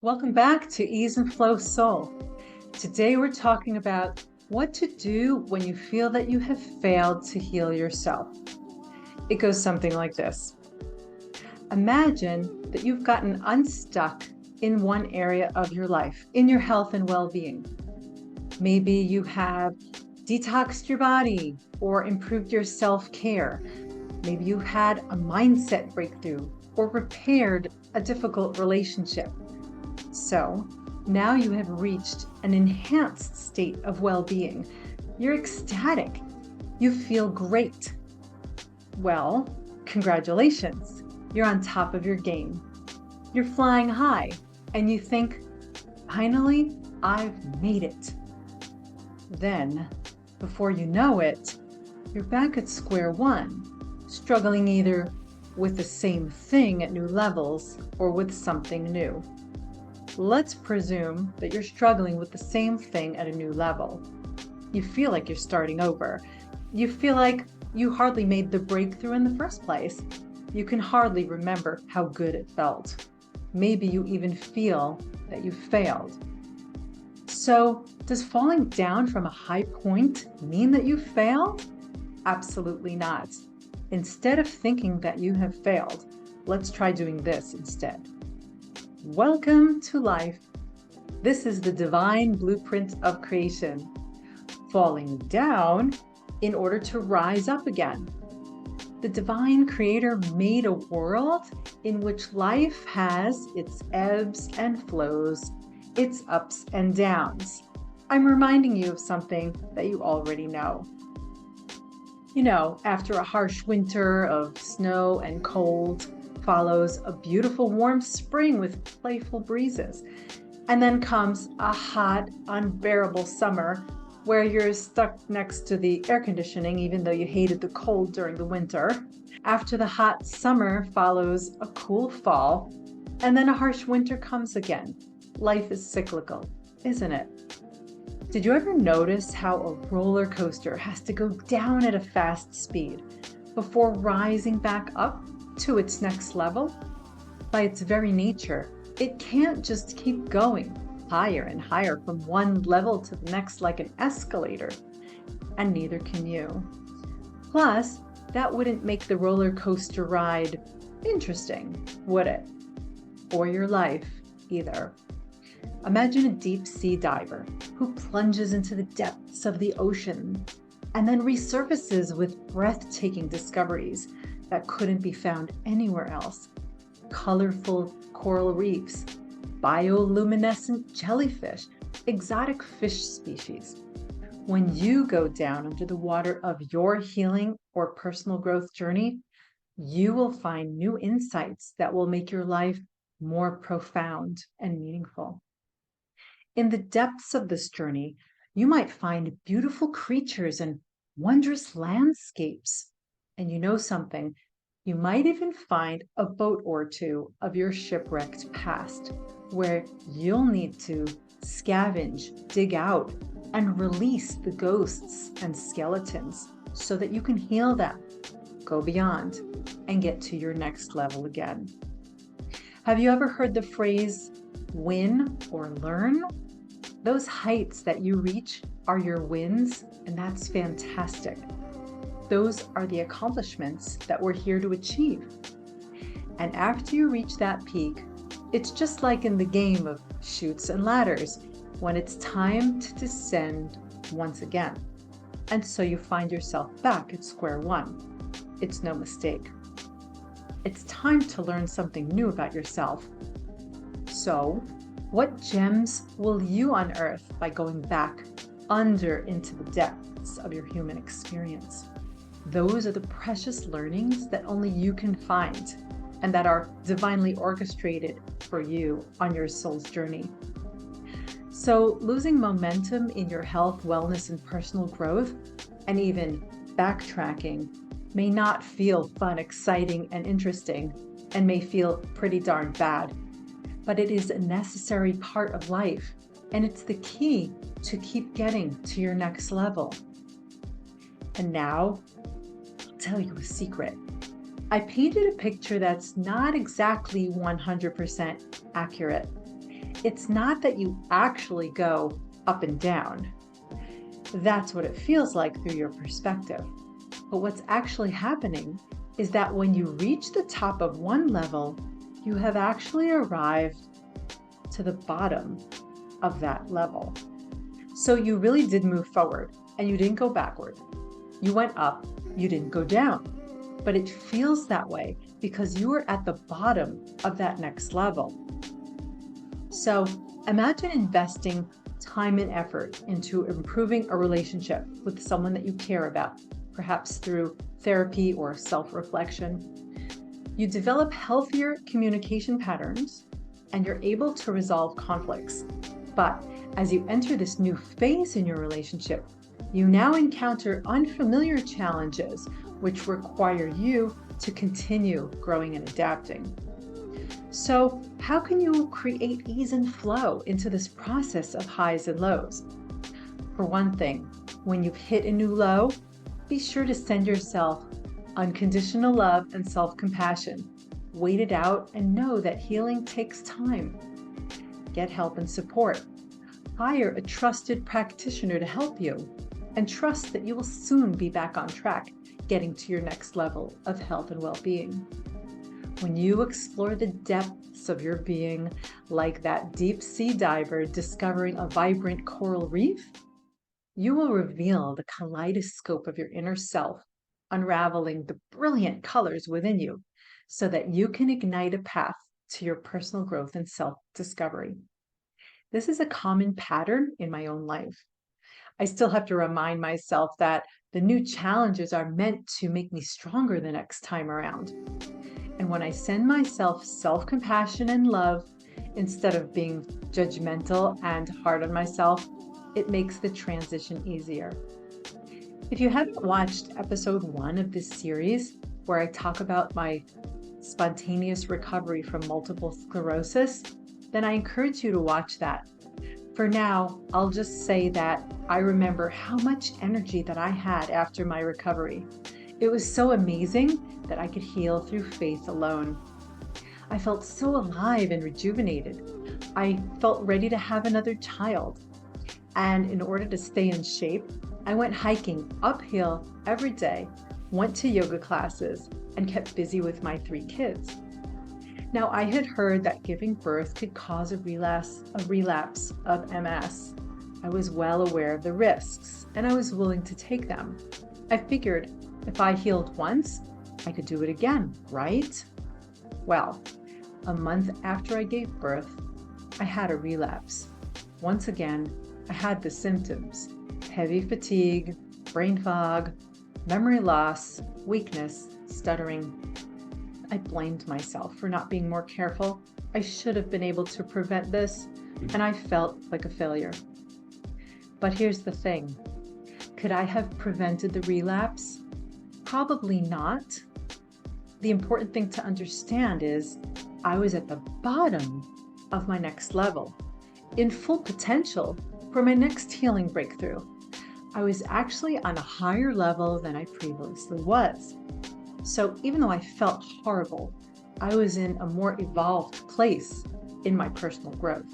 Welcome back to Ease and Flow Soul. Today we're talking about what to do when you feel that you have failed to heal yourself. It goes something like this. Imagine that you've gotten unstuck in one area of your life, in your health and well-being. Maybe you have detoxed your body or improved your self-care. Maybe you had a mindset breakthrough or repaired a difficult relationship. So now you have reached an enhanced state of well-being. You're ecstatic. You feel great. Well, congratulations. You're on top of your game. You're flying high and you think, finally, I've made it. Then, before you know it, you're back at square one, struggling either with the same thing at new levels or with something new. Let's presume that you're struggling with the same thing at a new level. You feel like you're starting over. You feel like you hardly made the breakthrough in the first place. You can hardly remember how good it felt. Maybe you even feel that you failed. So, does falling down from a high point mean that you failed? Absolutely not. Instead of thinking that you have failed, let's try doing this instead. Welcome to life. This is the divine blueprint of creation. Falling down in order to rise up again. The divine creator made a world in which life has its ebbs and flows, its ups and downs. I'm reminding you of something that you already know. You know, after a harsh winter of snow and cold, follows a beautiful warm spring with playful breezes. And then comes a hot, unbearable summer where you're stuck next to the air conditioning even though you hated the cold during the winter. After the hot summer follows a cool fall, and then a harsh winter comes again. Life is cyclical, isn't it? Did you ever notice how a roller coaster has to go down at a fast speed before rising back up to its next level? By its very nature, it can't just keep going higher and higher from one level to the next like an escalator, and neither can you. Plus, that wouldn't make the roller coaster ride interesting, would it? Or your life either. Imagine a deep sea diver who plunges into the depths of the ocean and then resurfaces with breathtaking discoveries that couldn't be found anywhere else. Colorful coral reefs, bioluminescent jellyfish, exotic fish species. When you go down under the water of your healing or personal growth journey, you will find new insights that will make your life more profound and meaningful. In the depths of this journey, you might find beautiful creatures and wondrous landscapes. And you know something, you might even find a boat or two of your shipwrecked past where you'll need to scavenge, dig out, and release the ghosts and skeletons so that you can heal them, go beyond, and get to your next level again. Have you ever heard the phrase, win or learn? Those heights that you reach are your wins, and that's fantastic. Those are the accomplishments that we're here to achieve. And after you reach that peak, it's just like in the game of chutes and ladders, when it's time to descend once again. And so you find yourself back at square one. It's no mistake. It's time to learn something new about yourself. So, what gems will you unearth by going back under into the depths of your human experience? Those are the precious learnings that only you can find and that are divinely orchestrated for you on your soul's journey. So losing momentum in your health, wellness, and personal growth, and even backtracking, may not feel fun, exciting, and interesting, and may feel pretty darn bad. But it is a necessary part of life, and it's the key to keep getting to your next level. And now, I'll tell you a secret. I painted a picture that's not exactly 100% accurate. It's not that you actually go up and down. That's what it feels like through your perspective. But what's actually happening is that when you reach the top of one level, you have actually arrived to the bottom of that level. So you really did move forward and you didn't go backward. You went up, you didn't go down. But it feels that way because you are at the bottom of that next level. So imagine investing time and effort into improving a relationship with someone that you care about, perhaps through therapy or self-reflection. You develop healthier communication patterns and you're able to resolve conflicts. But as you enter this new phase in your relationship, you now encounter unfamiliar challenges which require you to continue growing and adapting. So how can you create ease and flow into this process of highs and lows? For one thing, when you've hit a new low, be sure to send yourself unconditional love and self-compassion. Wait it out and know that healing takes time. Get help and support. Hire a trusted practitioner to help you, and trust that you will soon be back on track, getting to your next level of health and well-being. When you explore the depths of your being, like that deep sea diver discovering a vibrant coral reef, you will reveal the kaleidoscope of your inner self, unraveling the brilliant colors within you so that you can ignite a path to your personal growth and self-discovery. This is a common pattern in my own life. I still have to remind myself that the new challenges are meant to make me stronger the next time around. And when I send myself self-compassion and love, instead of being judgmental and hard on myself, it makes the transition easier. If you haven't watched episode 1 of this series, where I talk about my spontaneous recovery from multiple sclerosis, then I encourage you to watch that. For now, I'll just say that I remember how much energy that I had after my recovery. It was so amazing that I could heal through faith alone. I felt so alive and rejuvenated. I felt ready to have another child. And in order to stay in shape, I went hiking uphill every day, went to yoga classes, and kept busy with my 3 kids. Now, I had heard that giving birth could cause a relapse of MS. I was well aware of the risks, and I was willing to take them. I figured if I healed once, I could do it again, right? Well, a month after I gave birth, I had a relapse. Once again, I had the symptoms: heavy fatigue, brain fog, memory loss, weakness, stuttering. I blamed myself for not being more careful. I should have been able to prevent this, and I felt like a failure. But here's the thing. Could I have prevented the relapse? Probably not. The important thing to understand is I was at the bottom of my next level, in full potential for my next healing breakthrough. I was actually on a higher level than I previously was. So even though I felt horrible, I was in a more evolved place in my personal growth.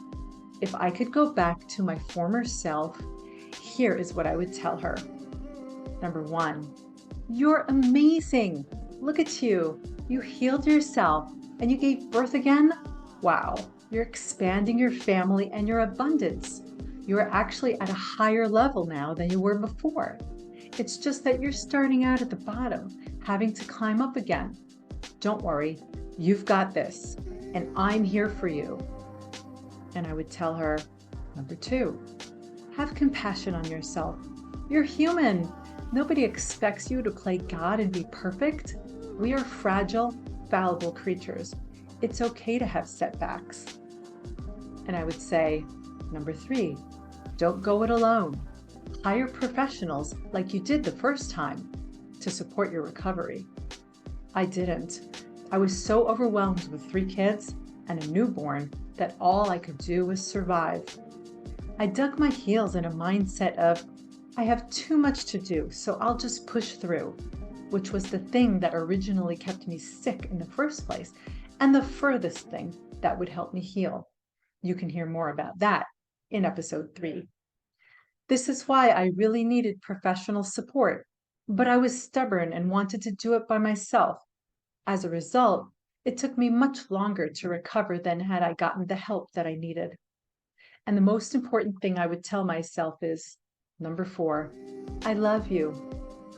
If I could go back to my former self, here is what I would tell her. Number 1, you're amazing. Look at you. You healed yourself and you gave birth again. Wow, you're expanding your family and your abundance. You are actually at a higher level now than you were before. It's just that you're starting out at the bottom, having to climb up again. Don't worry, you've got this, and I'm here for you. And I would tell her, number 2, have compassion on yourself. You're human. Nobody expects you to play God and be perfect. We are fragile, fallible creatures. It's okay to have setbacks. And I would say, number 3, don't go it alone. Hire professionals like you did the first time to support your recovery. I didn't. I was so overwhelmed with 3 kids and a newborn that all I could do was survive. I dug my heels in a mindset of, I have too much to do, so I'll just push through, which was the thing that originally kept me sick in the first place, and the furthest thing that would help me heal. You can hear more about that in episode 3. This is why I really needed professional support, but I was stubborn and wanted to do it by myself. As a result, it took me much longer to recover than had I gotten the help that I needed. And the most important thing I would tell myself is number 4, I love you.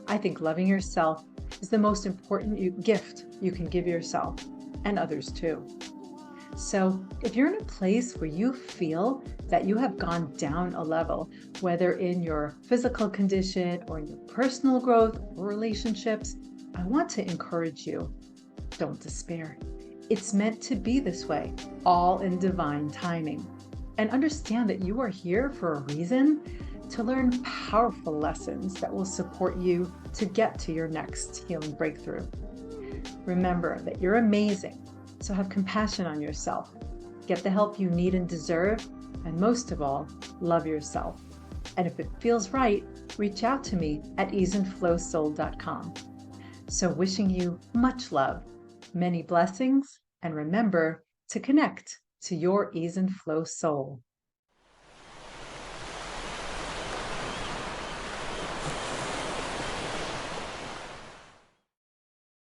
I think loving yourself is the most important gift you can give yourself and others too. So if you're in a place where you feel that you have gone down a level, whether in your physical condition or in your personal growth or relationships, I want to encourage you. Don't despair. It's meant to be this way, all in divine timing. And understand that you are here for a reason, to learn powerful lessons that will support you to get to your next healing breakthrough. Remember that you're amazing, so have compassion on yourself. Get the help you need and deserve, and most of all, love yourself. And if it feels right, reach out to me at easeandflowsoul.com. So wishing you much love, many blessings, and remember to connect to your Ease and Flow soul.